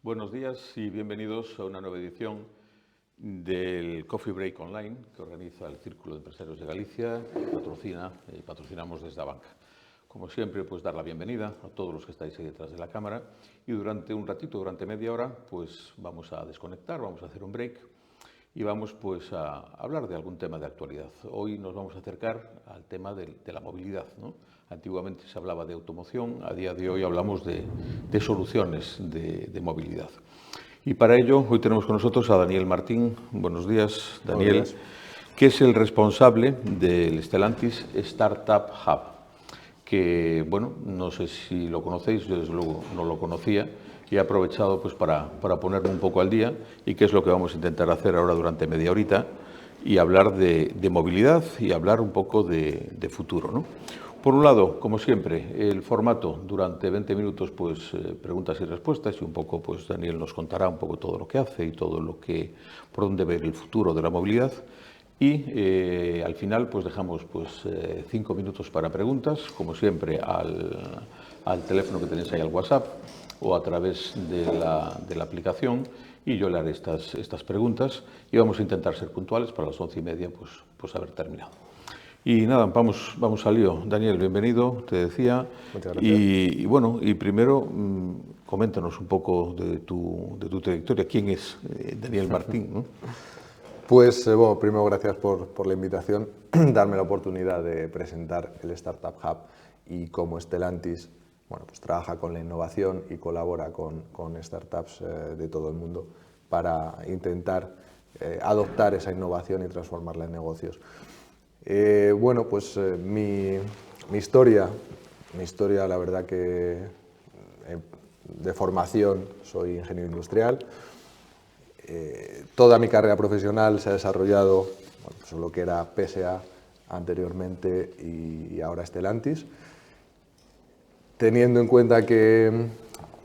Buenos días y bienvenidos a una nueva edición del Coffee Break Online que organiza el Círculo de Empresarios de Galicia y patrocinamos desde la banca. Como siempre, pues dar la bienvenida a todos los que estáis ahí detrás de la cámara y durante un ratito, durante media hora, pues vamos a desconectar, vamos a hacer un break y vamos pues a hablar de algún tema de actualidad. Hoy nos vamos a acercar al tema de la movilidad, ¿no? Antiguamente se hablaba de automoción, a día de hoy hablamos de soluciones de movilidad. Y para ello hoy tenemos con nosotros a Daniel Martín. Buenos días, Daniel, Buenos días. Que es el responsable del Stellantis Startup Hub, que, bueno, no sé si lo conocéis, yo desde luego no lo conocía, y he aprovechado pues para ponerme un poco al día y qué es lo que vamos a intentar hacer ahora durante media horita y hablar de movilidad y hablar un poco de futuro, ¿no? Por un lado, como siempre, el formato durante 20 minutos, pues preguntas y respuestas y un poco, pues Daniel nos contará un poco todo lo que hace y todo lo que, por dónde ver el futuro de la movilidad. Y al final, pues dejamos 5 minutos para preguntas, como siempre, al teléfono que tenéis ahí, al WhatsApp, o a través de la aplicación, y yo le haré estas preguntas y vamos a intentar ser puntuales para las 11:30, pues haber terminado. Y nada, vamos al lío. Daniel, bienvenido, te decía. Muchas gracias. Y bueno, y primero, coméntanos un poco de tu trayectoria. ¿Quién es Daniel Martín, ¿no? Pues bueno, primero gracias por la invitación, darme la oportunidad de presentar el Startup Hub y cómo Stellantis, bueno, pues trabaja con la innovación y colabora con startups de todo el mundo para intentar adoptar esa innovación y transformarla en negocios. Bueno, pues mi historia, la verdad que de formación soy ingeniero industrial. Toda mi carrera profesional se ha desarrollado, bueno, pues en lo que era PSA anteriormente y ahora Stellantis, teniendo en cuenta que,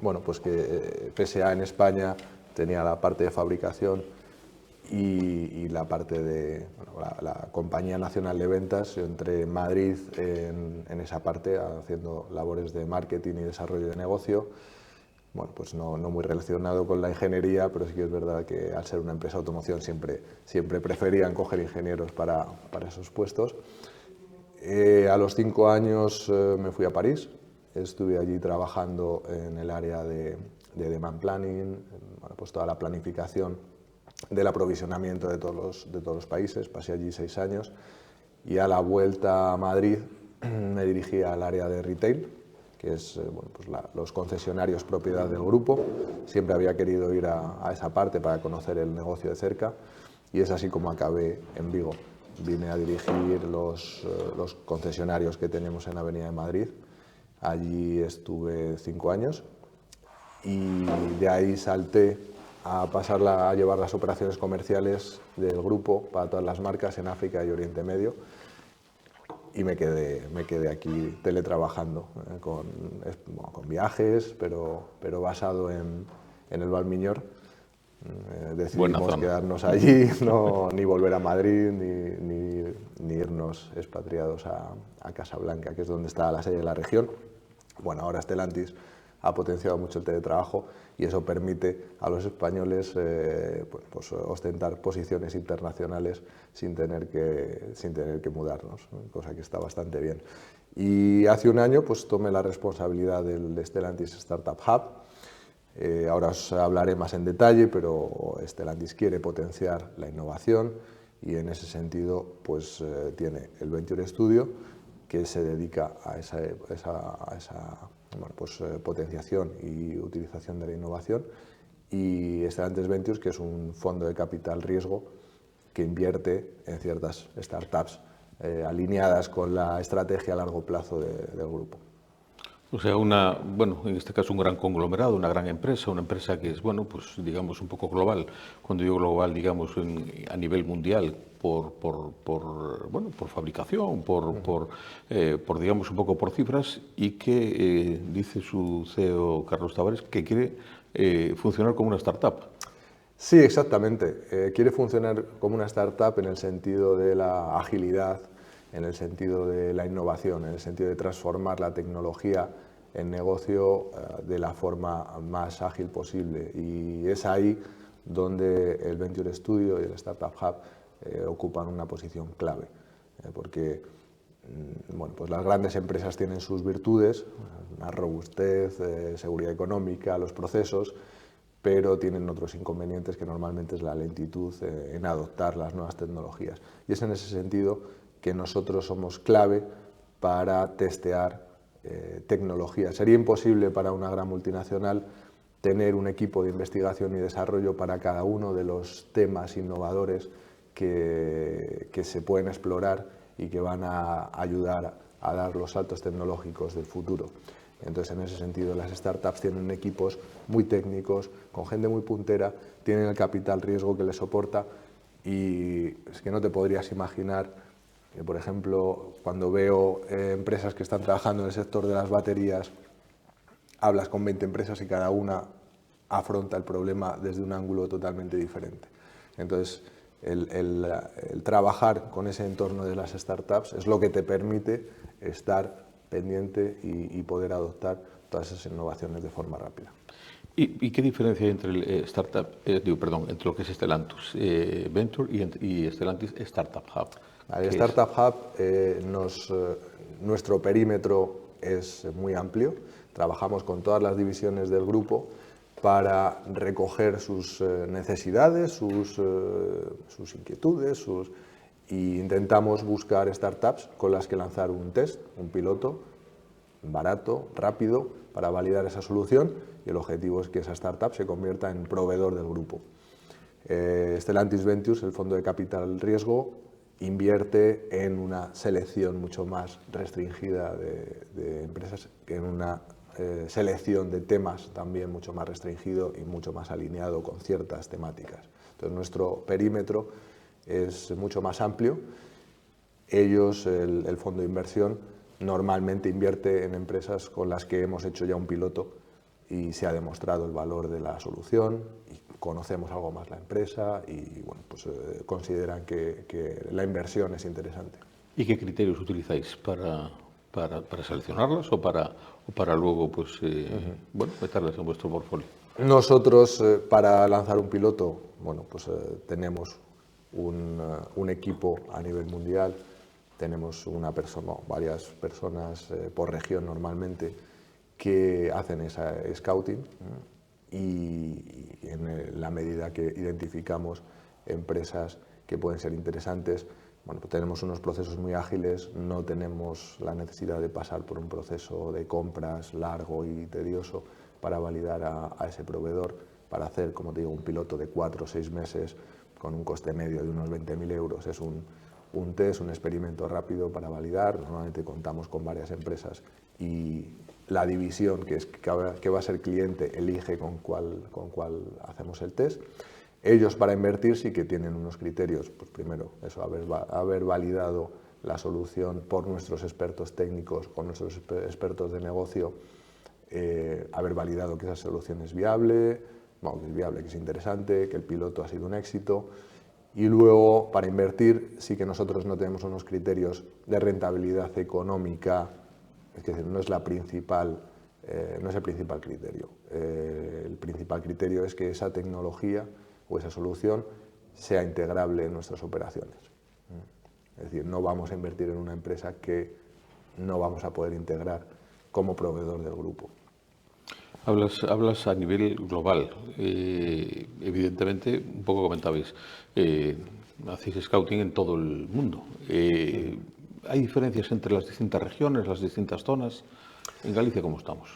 bueno, pues que PSA en España tenía la parte de fabricación y la parte de, bueno, la Compañía Nacional de Ventas. Yo entré en Madrid en esa parte haciendo labores de marketing y desarrollo de negocio. Bueno, pues no muy relacionado con la ingeniería, pero sí que es verdad que al ser una empresa de automoción siempre preferían coger ingenieros para esos puestos. A los 5 años me fui a París, estuve allí trabajando en el área de demand planning, bueno, pues toda la planificación del aprovisionamiento de todos los países. Pasé allí 6 años y a la vuelta a Madrid me dirigí al área de retail, que es bueno, pues los concesionarios propiedad del grupo. Siempre había querido ir a esa parte para conocer el negocio de cerca y es así como acabé en Vigo. Vine a dirigir los concesionarios que tenemos en la Avenida de Madrid. Allí estuve 5 años y de ahí salté a a llevar las operaciones comerciales del grupo para todas las marcas en África y Oriente Medio. Y me quedé aquí teletrabajando, con viajes, pero basado en el Valmiñor. Decidimos quedarnos allí, ni volver a Madrid, ni irnos expatriados a Casablanca, que es donde está la sede de la región. Bueno, ahora Stellantis ha potenciado mucho el teletrabajo y eso permite a los españoles pues ostentar posiciones internacionales sin tener que mudarnos, ¿no? Cosa que está bastante bien. Y hace un año pues tomé la responsabilidad del Stellantis Startup Hub. Ahora os hablaré más en detalle, pero Stellantis quiere potenciar la innovación y en ese sentido pues tiene el Venture Studio, que se dedica a esa bueno, pues, potenciación y utilización de la innovación, y Stellantis Ventures, que es un fondo de capital riesgo que invierte en ciertas startups alineadas con la estrategia a largo plazo del grupo. O sea, bueno, en este caso un gran conglomerado, una gran empresa, una empresa que es, bueno, pues digamos un poco global. Cuando digo global, digamos a nivel mundial, por fabricación, por digamos un poco por cifras, y que dice su CEO Carlos Tavares que quiere funcionar como una startup. Sí, exactamente. Quiere funcionar como una startup en el sentido de la agilidad, en el sentido de la innovación, en el sentido de transformar la tecnología el negocio de la forma más ágil posible, y es ahí donde el Venture Studio y el Startup Hub ocupan una posición clave, porque bueno, pues las grandes empresas tienen sus virtudes, una robustez, seguridad económica, los procesos, pero tienen otros inconvenientes que normalmente es la lentitud en adoptar las nuevas tecnologías. Y es en ese sentido que nosotros somos clave para testear tecnología. Sería imposible para una gran multinacional tener un equipo de investigación y desarrollo para cada uno de los temas innovadores que se pueden explorar y que van a ayudar a dar los saltos tecnológicos del futuro. Entonces, en ese sentido, las startups tienen equipos muy técnicos, con gente muy puntera, tienen el capital riesgo que les soporta, y es que no te podrías imaginar que, por ejemplo, cuando veo empresas que están trabajando en el sector de las baterías, hablas con 20 empresas y cada una afronta el problema desde un ángulo totalmente diferente. Entonces, el trabajar con ese entorno de las startups es lo que te permite estar pendiente y poder adoptar todas esas innovaciones de forma rápida. ¿Y qué diferencia hay entre el entre lo que es Stellantis Venture y Stellantis Startup Hub? El Startup Hub, nuestro perímetro es muy amplio. Trabajamos con todas las divisiones del grupo para recoger sus necesidades, sus inquietudes, y intentamos buscar startups con las que lanzar un test, un piloto barato, rápido, para validar esa solución, y el objetivo es que esa startup se convierta en proveedor del grupo. Stellantis Ventures, el fondo de capital riesgo, invierte en una selección mucho más restringida de empresas, en una selección de temas también mucho más restringido y mucho más alineado con ciertas temáticas. Entonces, nuestro perímetro es mucho más amplio. Ellos, el fondo de inversión, normalmente invierte en empresas con las que hemos hecho ya un piloto y se ha demostrado el valor de la solución, y conocemos algo más la empresa, y bueno, pues consideran que la inversión es interesante. ¿Y qué criterios utilizáis para seleccionarlas o para luego pues, bueno, meterlas en vuestro portfolio? Nosotros, para lanzar un piloto, bueno, pues tenemos un equipo a nivel mundial, tenemos varias personas por región normalmente que hacen esa scouting, y en la medida que identificamos empresas que pueden ser interesantes, bueno, pues tenemos unos procesos muy ágiles, no tenemos la necesidad de pasar por un proceso de compras largo y tedioso para validar a ese proveedor, para hacer, como te digo, un piloto de 4 o 6 meses con un coste medio de unos 20.000 euros. Es un test, un experimento rápido para validar. Normalmente contamos con varias empresas y la división que va a ser cliente elige con cuál hacemos el test. Ellos, para invertir, sí que tienen unos criterios. Pues primero, eso, haber validado la solución por nuestros expertos técnicos, con nuestros expertos de negocio, haber validado que esa solución es viable, que es interesante, que el piloto ha sido un éxito. Y luego, para invertir, sí que nosotros no tenemos unos criterios de rentabilidad económica, es decir, no es el principal criterio. El principal criterio es que esa tecnología o esa solución sea integrable en nuestras operaciones. Es decir, no vamos a invertir en una empresa que no vamos a poder integrar como proveedor del grupo. Hablas a nivel global. Evidentemente, un poco comentabais, hacéis scouting en todo el mundo. ¿Hay diferencias entre las distintas regiones, las distintas zonas? ¿En Galicia cómo estamos?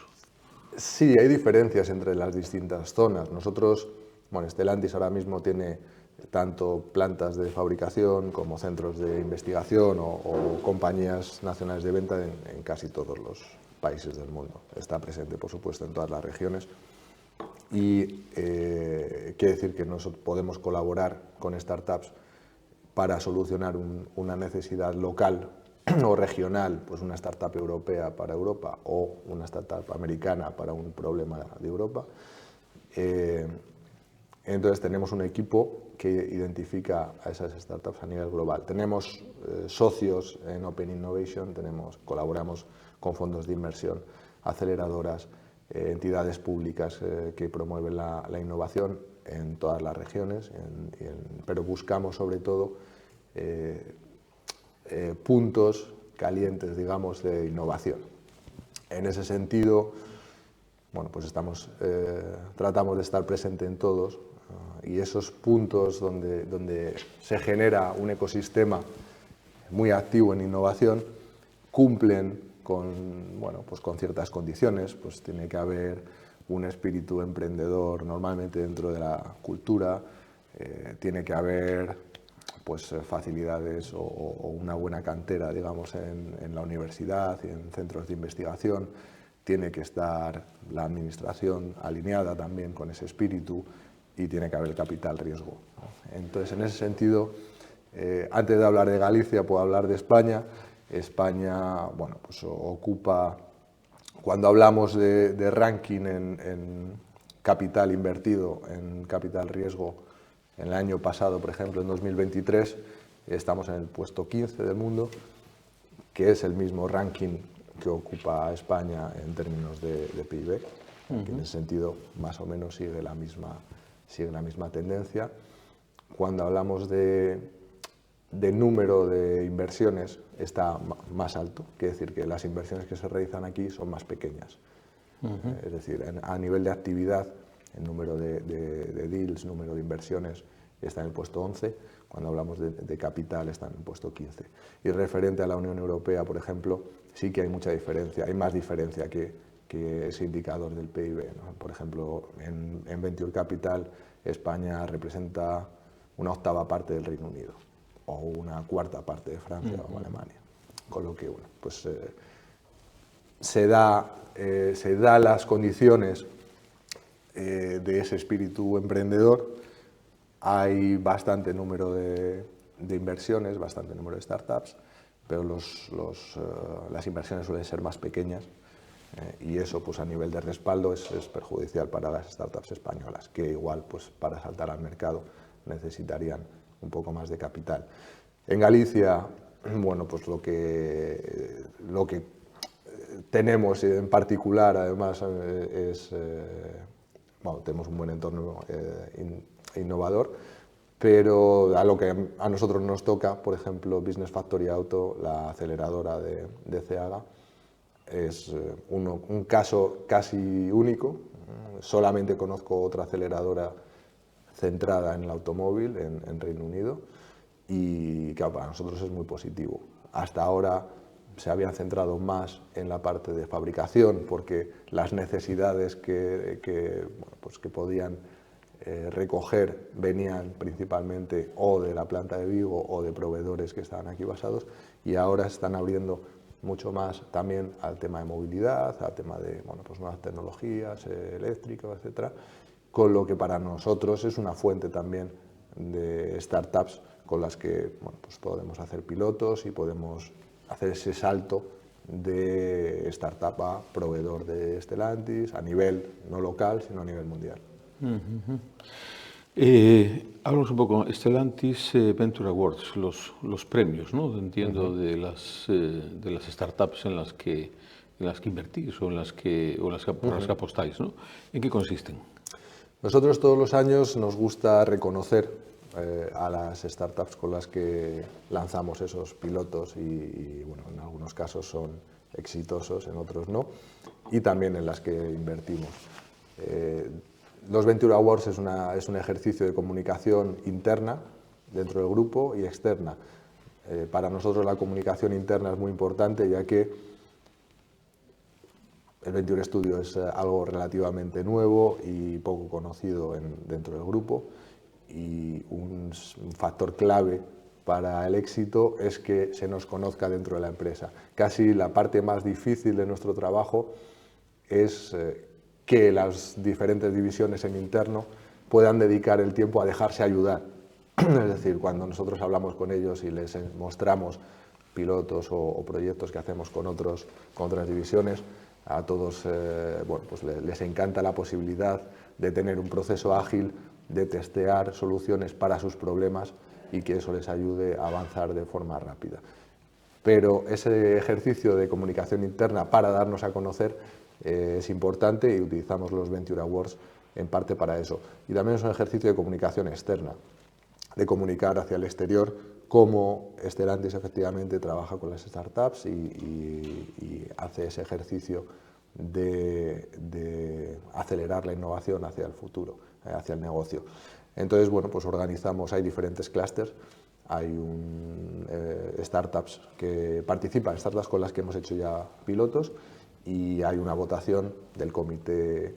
Sí, hay diferencias entre las distintas zonas. Nosotros, bueno, Stellantis ahora mismo tiene tanto plantas de fabricación como centros de investigación o compañías nacionales de venta en casi todos los países del mundo. Está presente, por supuesto, en todas las regiones, y quiere decir que nosotros podemos colaborar con startups para solucionar una necesidad local o regional, pues una startup europea para Europa o una startup americana para un problema de Europa. Entonces tenemos un equipo que identifica a esas startups a nivel global. Tenemos socios en Open Innovation, colaboramos con fondos de inversión aceleradoras, entidades públicas que promueven la innovación en todas las regiones, pero buscamos sobre todo puntos calientes, digamos, de innovación. En ese sentido, bueno, pues tratamos de estar presente en todos, y esos puntos donde se genera un ecosistema muy activo en innovación cumplen con ciertas condiciones. Pues tiene que haber un espíritu emprendedor normalmente dentro de la cultura, tiene que haber facilidades o una buena cantera, digamos, en la universidad y en centros de investigación. Tiene que estar la administración alineada también con ese espíritu y tiene que haber capital riesgo, ¿no? Entonces, en ese sentido, antes de hablar de Galicia, puedo hablar de España. España, bueno, pues ocupa, cuando hablamos de ranking en capital invertido, en capital riesgo, en el año pasado, por ejemplo, en 2023, estamos en el puesto 15 del mundo, que es el mismo ranking que ocupa España en términos de PIB, que en ese sentido más o menos sigue la misma tendencia. Cuando hablamos de número de inversiones, está más alto, quiere decir que las inversiones que se realizan aquí son más pequeñas. Es decir, a nivel de actividad, el número de deals, número de inversiones está en el puesto 11, cuando hablamos de capital está en el puesto 15. Y referente a la Unión Europea, por ejemplo, sí que hay mucha diferencia, hay más diferencia que ese indicador del PIB, ¿no? Por ejemplo, en Venture Capital, España representa una octava parte del Reino Unido o una cuarta parte de Francia o Alemania, con lo que se da las condiciones de ese espíritu emprendedor. Hay bastante número de inversiones, bastante número de startups, pero las inversiones suelen ser más pequeñas, y eso, pues, a nivel de respaldo es perjudicial para las startups españolas, que igual, pues, para saltar al mercado necesitarían un poco más de capital. En Galicia, bueno, pues lo que tenemos en particular, además, tenemos un buen entorno innovador, pero a lo que a nosotros nos toca, por ejemplo, Business Factory Auto, la aceleradora de CEAGA, es un caso casi único. Solamente conozco otra aceleradora centrada en el automóvil en Reino Unido, y claro, para nosotros es muy positivo. Hasta ahora se habían centrado más en la parte de fabricación, porque las necesidades que podían recoger venían principalmente o de la planta de Vigo o de proveedores que estaban aquí basados, y ahora se están abriendo mucho más también al tema de movilidad, al tema de nuevas tecnologías eléctricas, etcétera, con lo que para nosotros es una fuente también de startups con las que podemos hacer pilotos y podemos hacer ese salto de startup a proveedor de Stellantis a nivel no local, sino a nivel mundial. Hablamos un poco, Stellantis Venture Awards, los premios, ¿no? Entiendo, de las startups en las que invertís o por las que apostáis, ¿no? ¿En qué consisten? Nosotros todos los años nos gusta reconocer a las startups con las que lanzamos esos pilotos y en algunos casos son exitosos, en otros no, y también en las que invertimos. Los Venture Awards es un ejercicio de comunicación interna dentro del grupo y externa. Para nosotros la comunicación interna es muy importante, ya que el Venture Studio es algo relativamente nuevo y poco conocido dentro del grupo, y un factor clave para el éxito es que se nos conozca dentro de la empresa. Casi la parte más difícil de nuestro trabajo es que las diferentes divisiones en interno puedan dedicar el tiempo a dejarse ayudar. Es decir, cuando nosotros hablamos con ellos y les mostramos pilotos o proyectos que hacemos con otras divisiones, a todos les encanta la posibilidad de tener un proceso ágil, de testear soluciones para sus problemas y que eso les ayude a avanzar de forma rápida. Pero ese ejercicio de comunicación interna para darnos a conocer es importante y utilizamos los Venture Awards en parte para eso. Y también es un ejercicio de comunicación externa, de comunicar hacia el exterior cómo Stellantis efectivamente trabaja con las startups y hace ese ejercicio de acelerar la innovación hacia el futuro, hacia el negocio. Entonces, bueno, pues organizamos, hay diferentes clústeres, hay startups que participan, startups con las que hemos hecho ya pilotos, y hay una votación del comité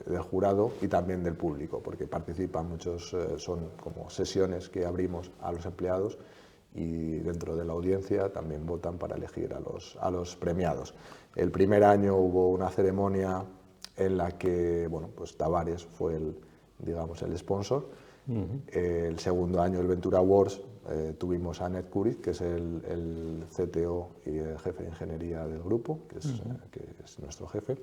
del jurado y también del público, porque participan muchos, son como sesiones que abrimos a los empleados y dentro de la audiencia también votan para elegir a los premiados. El primer año hubo una ceremonia en la que, bueno, pues Tavares fue digamos, el sponsor. El segundo año, el Venture Awards, tuvimos a Ned Kuric, que es el CTO y el jefe de ingeniería del grupo, que es nuestro jefe.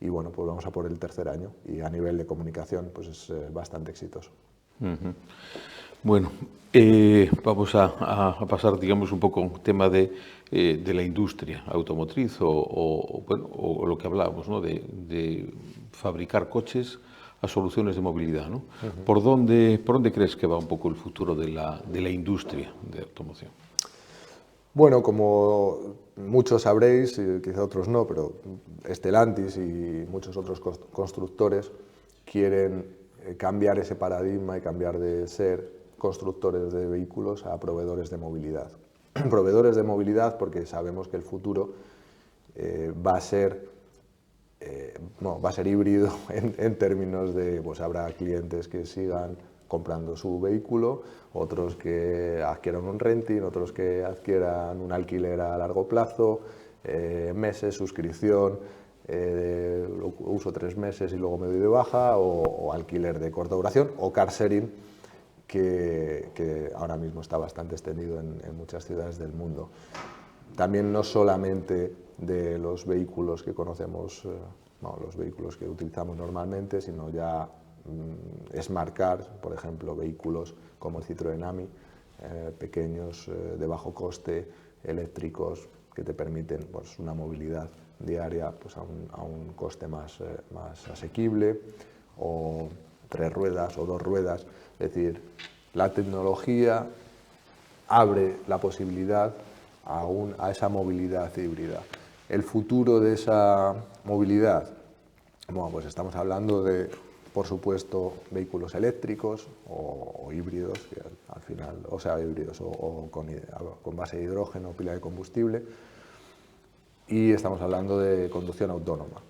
Y bueno, pues vamos a por el tercer año y a nivel de comunicación pues es bastante exitoso. Bueno, vamos a pasar, digamos, un poco al tema de la industria automotriz o lo que hablábamos, ¿no? de fabricar coches a soluciones de movilidad, ¿no? ¿Por dónde crees que va un poco el futuro de la industria de automoción? Bueno, como muchos sabréis, y quizá otros no, pero Stellantis y muchos otros constructores quieren cambiar ese paradigma y cambiar de ser constructores de vehículos a proveedores de movilidad. Proveedores de movilidad porque sabemos que el futuro va a ser híbrido en términos de, pues habrá clientes que sigan comprando su vehículo, otros que adquieran un renting, otros que adquieran un alquiler a largo plazo, meses, suscripción, uso 3 meses y luego me doy de baja, o alquiler de corta duración, o car sharing, que ahora mismo está bastante extendido en muchas ciudades del mundo. También no solamente de los vehículos que conocemos, los vehículos que utilizamos normalmente, sino ya smart cars, por ejemplo, vehículos como el Citroën Ami, pequeños, de bajo coste, eléctricos, que te permiten pues, una movilidad diaria pues, a un coste más asequible, o 3 ruedas o 2 ruedas. Es decir, la tecnología abre la posibilidad a esa movilidad híbrida. El futuro de esa movilidad, bueno, pues estamos hablando de, por supuesto, vehículos eléctricos o híbridos, que al final, o sea, híbridos o con base de hidrógeno, pila de combustible, y estamos hablando de conducción autónoma.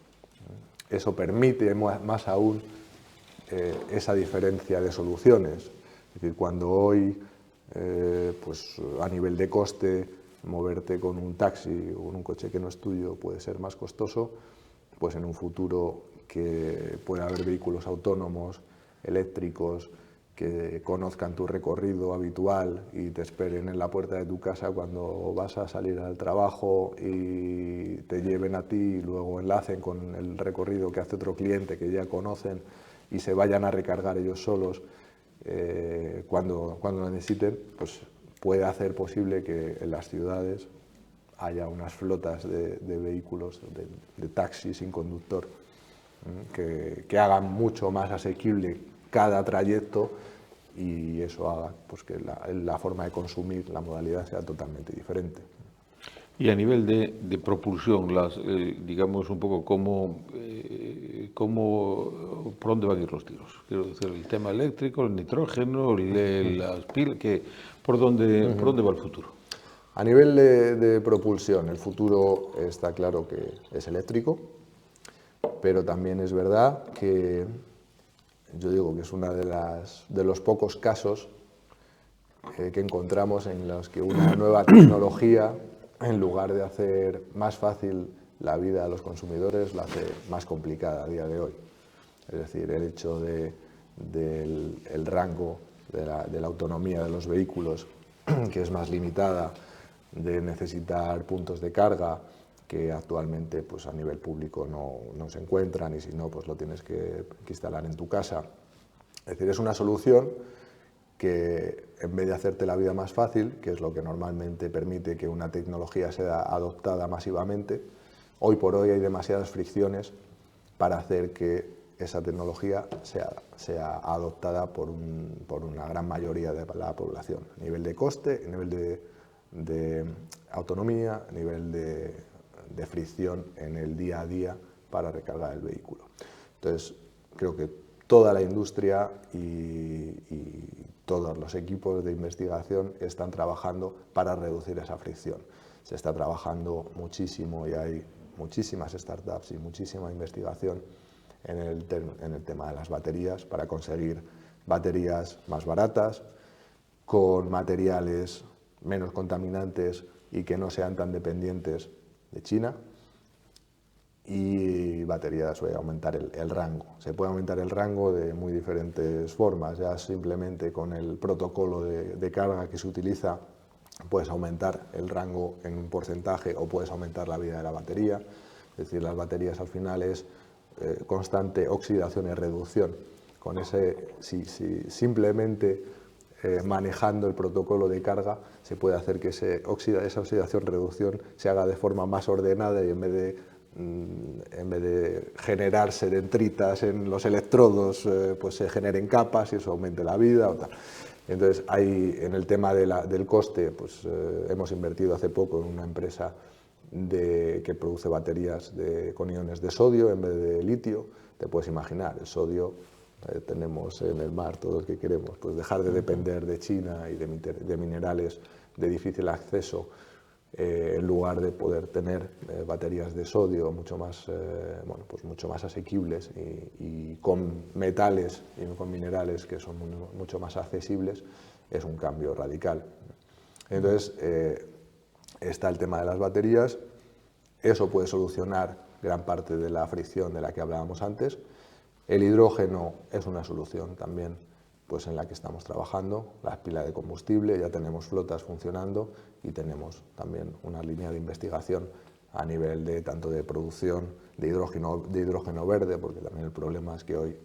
Eso permite más aún esa diferencia de soluciones. Es decir, cuando hoy, pues a nivel de coste, moverte con un taxi o con un coche que no es tuyo puede ser más costoso, pues en un futuro que pueda haber vehículos autónomos, eléctricos, que conozcan tu recorrido habitual y te esperen en la puerta de tu casa cuando vas a salir al trabajo y te lleven a ti y luego enlacen con el recorrido que hace otro cliente que ya conocen y se vayan a recargar ellos solos cuando lo necesiten, pues puede hacer posible que en las ciudades haya unas flotas de vehículos, de taxis sin conductor, que hagan mucho más asequible cada trayecto, y eso haga pues, que la forma de consumir, la modalidad sea totalmente diferente. Y a nivel de propulsión, digamos un poco por dónde van a ir los tiros. Quiero decir, el tema eléctrico, el nitrógeno, las pilas, ¿por dónde va el futuro? A nivel de propulsión, el futuro está claro que es eléctrico, pero también es verdad que yo digo que es uno de los pocos casos que encontramos en los que una nueva tecnología, en lugar de hacer más fácil la vida a los consumidores, la hace más complicada a día de hoy. Es decir, el hecho del rango de la autonomía de los vehículos, que es más limitada, de necesitar puntos de carga que actualmente pues, a nivel público no se encuentran, y si no, pues lo tienes que instalar en tu casa. Es decir, es una solución que en vez de hacerte la vida más fácil, que es lo que normalmente permite que una tecnología sea adoptada masivamente, hoy por hoy hay demasiadas fricciones para hacer que esa tecnología sea adoptada por una gran mayoría de la población, a nivel de coste, a nivel de autonomía, a nivel de fricción en el día a día para recargar el vehículo. Entonces, creo que toda la industria y todos los equipos de investigación están trabajando para reducir esa fricción. Se está trabajando muchísimo y hay muchísimas startups y muchísima investigación en el tema de las baterías para conseguir baterías más baratas, con materiales menos contaminantes y que no sean tan dependientes de China. Y baterías, voy a aumentar el rango. Se puede aumentar el rango de muy diferentes formas, ya simplemente con el protocolo de carga que se utiliza puedes aumentar el rango en un porcentaje o puedes aumentar la vida de la batería. Es decir, las baterías al final es constante oxidación y reducción. Con si simplemente manejando el protocolo de carga se puede hacer que esa oxidación-reducción se haga de forma más ordenada y en vez de generarse dendritas en los electrodos, pues se generen capas y eso aumente la vida o tal. Entonces, en el tema del coste, pues hemos invertido hace poco en una empresa que produce baterías con iones de sodio en vez de litio. Te puedes imaginar, el sodio tenemos en el mar todo el que queremos, pues dejar de depender de China y de minerales de difícil acceso, en lugar de poder tener baterías de sodio mucho más, mucho más asequibles y con metales y con minerales que son mucho más accesibles, es un cambio radical. Entonces, está el tema de las baterías, eso puede solucionar gran parte de la fricción de la que hablábamos antes. El hidrógeno es una solución también, pues en la que estamos trabajando, las pilas de combustible, ya tenemos flotas funcionando y tenemos también una línea de investigación a nivel tanto de producción de hidrógeno verde, porque también el problema es que hoy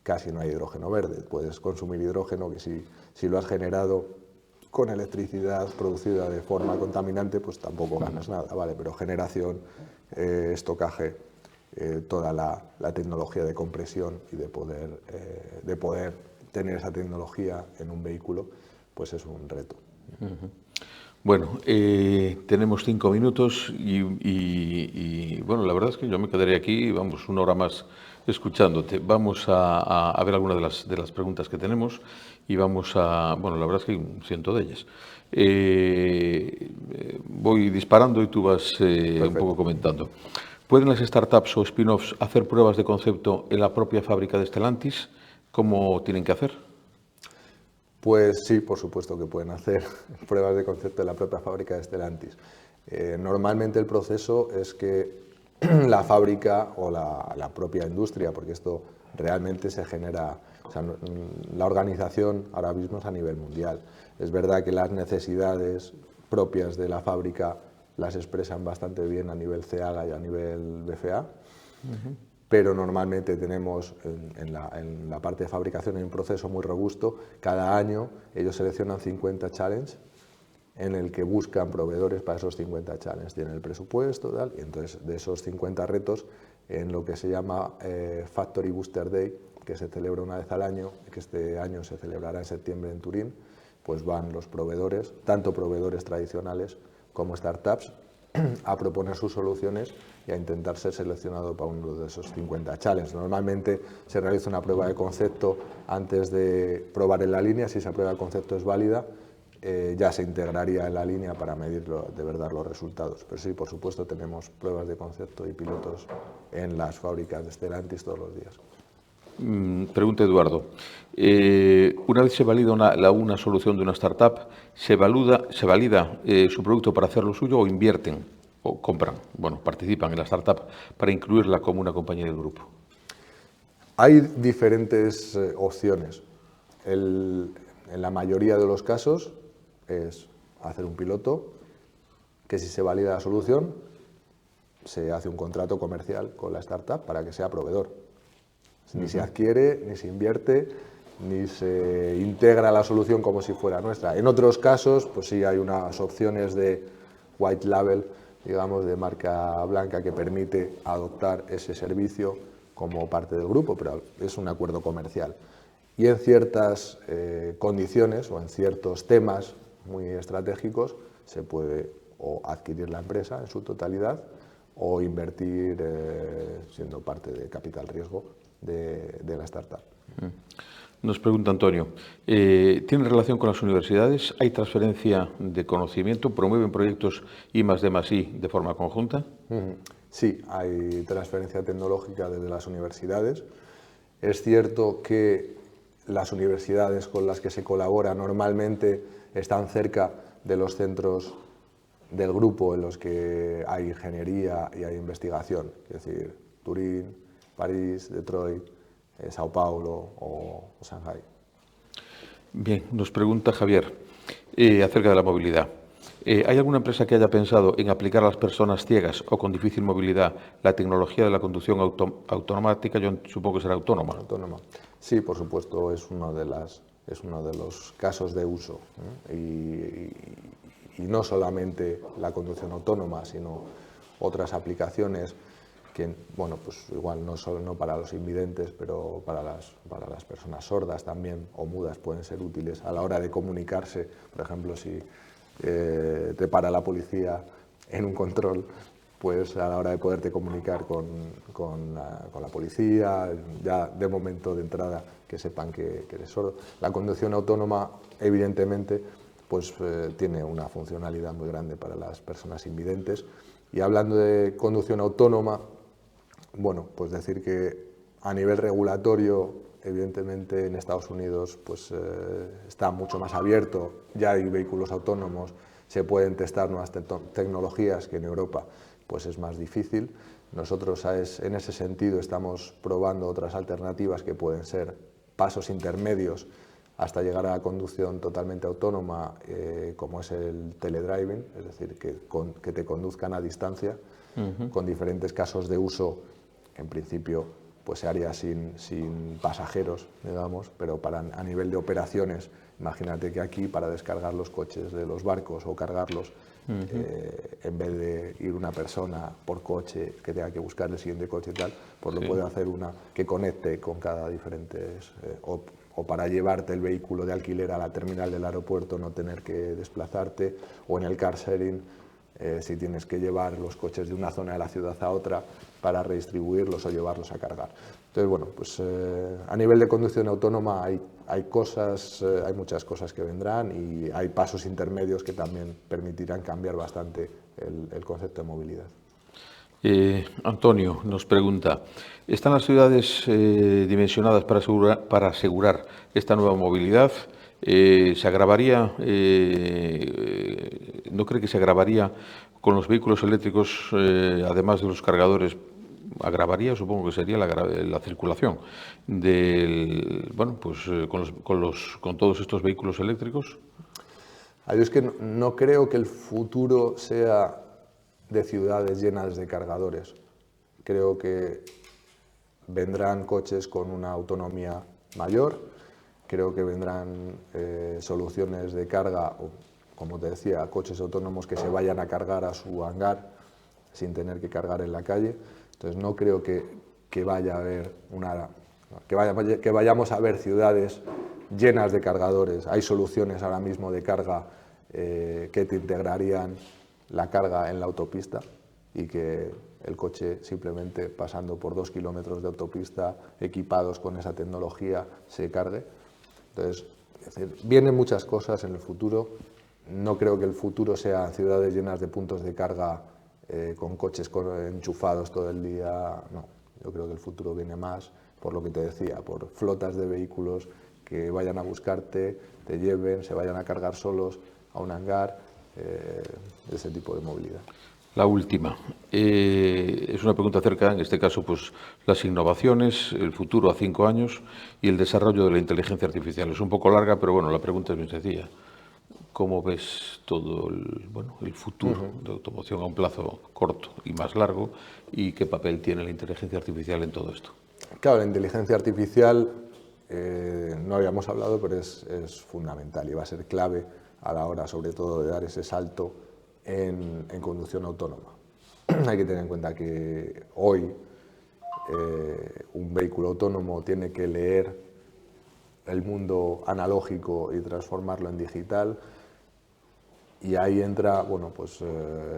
casi no hay hidrógeno verde. Puedes consumir hidrógeno que si lo has generado con electricidad producida de forma contaminante, pues tampoco ganas nada, ¿vale? Pero generación, estocaje, toda la tecnología de compresión y de poder tener esa tecnología en un vehículo, pues es un reto. Bueno, tenemos 5 minutos y bueno, la verdad es que yo me quedaría aquí, vamos, una hora más escuchándote. Vamos a ver algunas de las preguntas que tenemos y vamos bueno, la verdad es que hay un ciento de ellas. Voy disparando y tú vas un poco comentando. ¿Pueden las startups o spin-offs hacer pruebas de concepto en la propia fábrica de Stellantis? ¿Cómo tienen que hacer? Pues sí, por supuesto que pueden hacer pruebas de concepto en la propia fábrica de Stellantis. Normalmente el proceso es que la fábrica o la propia industria, porque esto realmente se genera, o sea, la organización ahora mismo es a nivel mundial. Es verdad que las necesidades propias de la fábrica las expresan bastante bien a nivel CEAGA y a nivel BFA. Pero normalmente tenemos en la parte de fabricación hay un proceso muy robusto. Cada año ellos seleccionan 50 challenges en el que buscan proveedores para esos 50 challenges. Tienen el presupuesto, tal, y entonces de esos 50 retos, en lo que se llama Factory Booster Day, que se celebra una vez al año, que este año se celebrará en septiembre en Turín, pues van los proveedores, tanto proveedores tradicionales como startups, a proponer sus soluciones y a intentar ser seleccionado para uno de esos 50 challenges. Normalmente se realiza una prueba de concepto antes de probar en la línea. Si esa prueba de concepto es válida, ya se integraría en la línea para medir de verdad los resultados. Pero sí, por supuesto, tenemos pruebas de concepto y pilotos en las fábricas de Stellantis todos los días. Pregunta Eduardo. Una vez se valida una solución de una startup, ¿se valida su producto para hacerlo suyo o invierten o compran, bueno, participan en la startup para incluirla como una compañía del grupo? Hay diferentes opciones. En la mayoría de los casos es hacer un piloto, que si se valida la solución, se hace un contrato comercial con la startup para que sea proveedor. Ni se adquiere, ni se invierte, ni se integra la solución como si fuera nuestra. En otros casos, pues sí hay unas opciones de white label digamos, de marca blanca que permite adoptar ese servicio como parte del grupo, pero es un acuerdo comercial. Y en ciertas condiciones o en ciertos temas muy estratégicos se puede o adquirir la empresa en su totalidad o invertir siendo parte de capital riesgo de la startup. Nos pregunta Antonio, ¿tiene relación con las universidades? ¿Hay transferencia de conocimiento? ¿Promueven proyectos I+D+I de forma conjunta? Sí, hay transferencia tecnológica desde las universidades. Es cierto que las universidades con las que se colabora normalmente están cerca de los centros del grupo en los que hay ingeniería y hay investigación, es decir, Turín, París, Detroit, Sao Paulo o Shanghái. Bien, nos pregunta Javier acerca de la movilidad. ¿Hay alguna empresa que haya pensado en aplicar a las personas ciegas o con difícil movilidad la tecnología de la conducción automática? Yo supongo que será autónoma. Autónoma. Sí, por supuesto, es uno de los casos de uso, y no solamente la conducción autónoma, sino otras aplicaciones que, bueno, pues igual no solo no para los invidentes, pero para las personas sordas también o mudas pueden ser útiles a la hora de comunicarse. Por ejemplo, si te para la policía en un control, pues a la hora de poderte comunicar con la policía, ya de momento de entrada que sepan que eres sordo. La conducción autónoma, evidentemente, pues tiene una funcionalidad muy grande para las personas invidentes. Y hablando de conducción autónoma, bueno, pues decir que a nivel regulatorio, evidentemente en Estados Unidos pues está mucho más abierto, ya hay vehículos autónomos, se pueden testar nuevas tecnologías que en Europa pues es más difícil. Nosotros en ese sentido estamos probando otras alternativas que pueden ser pasos intermedios hasta llegar a la conducción totalmente autónoma, como es el teledriving, es decir, que te conduzcan a distancia, con diferentes casos de uso. En principio pues se haría sin pasajeros, digamos, pero a nivel de operaciones, imagínate que aquí para descargar los coches de los barcos o cargarlos, en vez de ir una persona por coche que tenga que buscar el siguiente coche y tal, pues lo puede hacer una que conecte con cada diferente, o para llevarte el vehículo de alquiler a la terminal del aeropuerto, no tener que desplazarte, o en el car sharing, si tienes que llevar los coches de una zona de la ciudad a otra para redistribuirlos o llevarlos a cargar. Entonces, bueno, pues a nivel de conducción autónoma hay muchas cosas que vendrán y hay pasos intermedios que también permitirán cambiar bastante el concepto de movilidad. Antonio nos pregunta, ¿están las ciudades dimensionadas para asegurar esta nueva movilidad? ¿Se agravaría, no cree que se agravaría con los vehículos eléctricos, además de los cargadores? Agravaría, supongo que sería la circulación con todos estos vehículos eléctricos. Yo es que no creo que el futuro sea de ciudades llenas de cargadores. Creo que vendrán coches con una autonomía mayor, creo que vendrán soluciones de carga, o, como te decía, coches autónomos que se vayan a cargar a su hangar sin tener que cargar en la calle. Entonces no creo que vayamos a ver ciudades llenas de cargadores. Hay soluciones ahora mismo de carga que te integrarían la carga en la autopista y que el coche simplemente pasando por 2 kilómetros de autopista equipados con esa tecnología se cargue. Entonces, es decir, vienen muchas cosas en el futuro. No creo que el futuro sea ciudades llenas de puntos de carga con coches enchufados todo el día. No, yo creo que el futuro viene más por lo que te decía, por flotas de vehículos que vayan a buscarte, te lleven, se vayan a cargar solos a un hangar, ese tipo de movilidad. La última. Es una pregunta acerca, en este caso, pues las innovaciones, el futuro a 5 años y el desarrollo de la inteligencia artificial. Es un poco larga, pero bueno, la pregunta es bien sencilla. ¿Cómo ves todo el futuro de automoción a un plazo corto y más largo? ¿Y qué papel tiene la inteligencia artificial en todo esto? Claro, la inteligencia artificial, no habíamos hablado, pero es fundamental y va a ser clave a la hora, sobre todo, de dar ese salto en conducción autónoma. Hay que tener en cuenta que hoy un vehículo autónomo tiene que leer el mundo analógico y transformarlo en digital, y ahí entra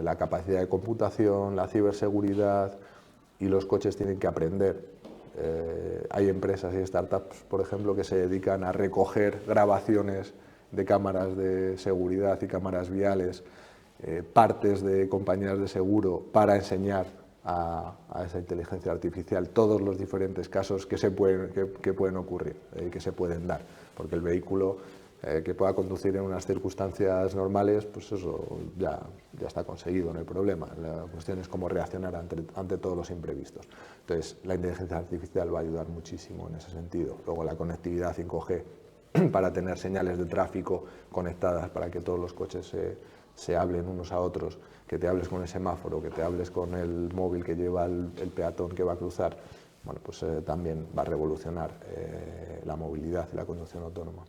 la capacidad de computación, la ciberseguridad, y los coches tienen que aprender. Hay empresas y startups, por ejemplo, que se dedican a recoger grabaciones de cámaras de seguridad y cámaras viales, partes de compañías de seguro, para enseñar a esa inteligencia artificial todos los diferentes casos que pueden ocurrir, que se pueden dar, porque el vehículo que pueda conducir en unas circunstancias normales, pues eso ya está conseguido, no hay problema. La cuestión es cómo reaccionar ante todos los imprevistos. Entonces, la inteligencia artificial va a ayudar muchísimo en ese sentido. Luego, la conectividad 5G para tener señales de tráfico conectadas, para que todos los coches se hablen unos a otros, que te hables con el semáforo, que te hables con el móvil que lleva el peatón que va a cruzar, bueno, pues también va a revolucionar la movilidad y la conducción autónoma.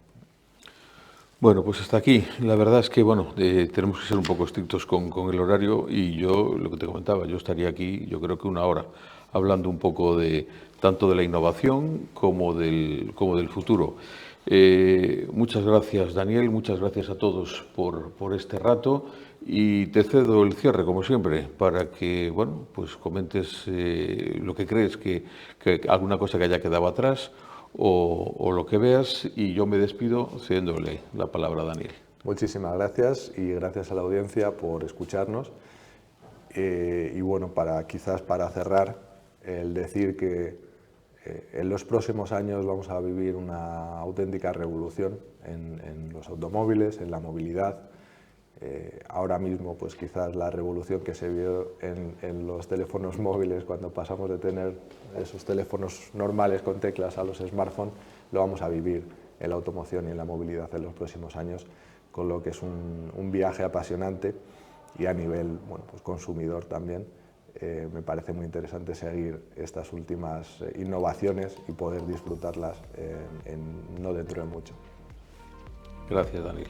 Bueno, pues hasta aquí. La verdad es que tenemos que ser un poco estrictos con el horario, y yo, lo que te comentaba, yo estaría aquí, yo creo que 1 hora, hablando un poco tanto de la innovación como del futuro. Muchas gracias, Daniel, muchas gracias a todos por este rato, y te cedo el cierre, como siempre, para que pues comentes lo que crees que alguna cosa que haya quedado atrás, o lo que veas, y yo me despido cediéndole la palabra a Daniel. Muchísimas gracias, y gracias a la audiencia por escucharnos. Y bueno, quizás para cerrar, el decir que en los próximos años vamos a vivir una auténtica revolución en los automóviles, en la movilidad. Ahora mismo, pues quizás la revolución que se vio en los teléfonos móviles, cuando pasamos de tener esos teléfonos normales con teclas a los smartphones, lo vamos a vivir en la automoción y en la movilidad en los próximos años, con lo que es un viaje apasionante, y a nivel pues consumidor también. Me parece muy interesante seguir estas últimas innovaciones y poder disfrutarlas no dentro de mucho. Gracias, Daniel.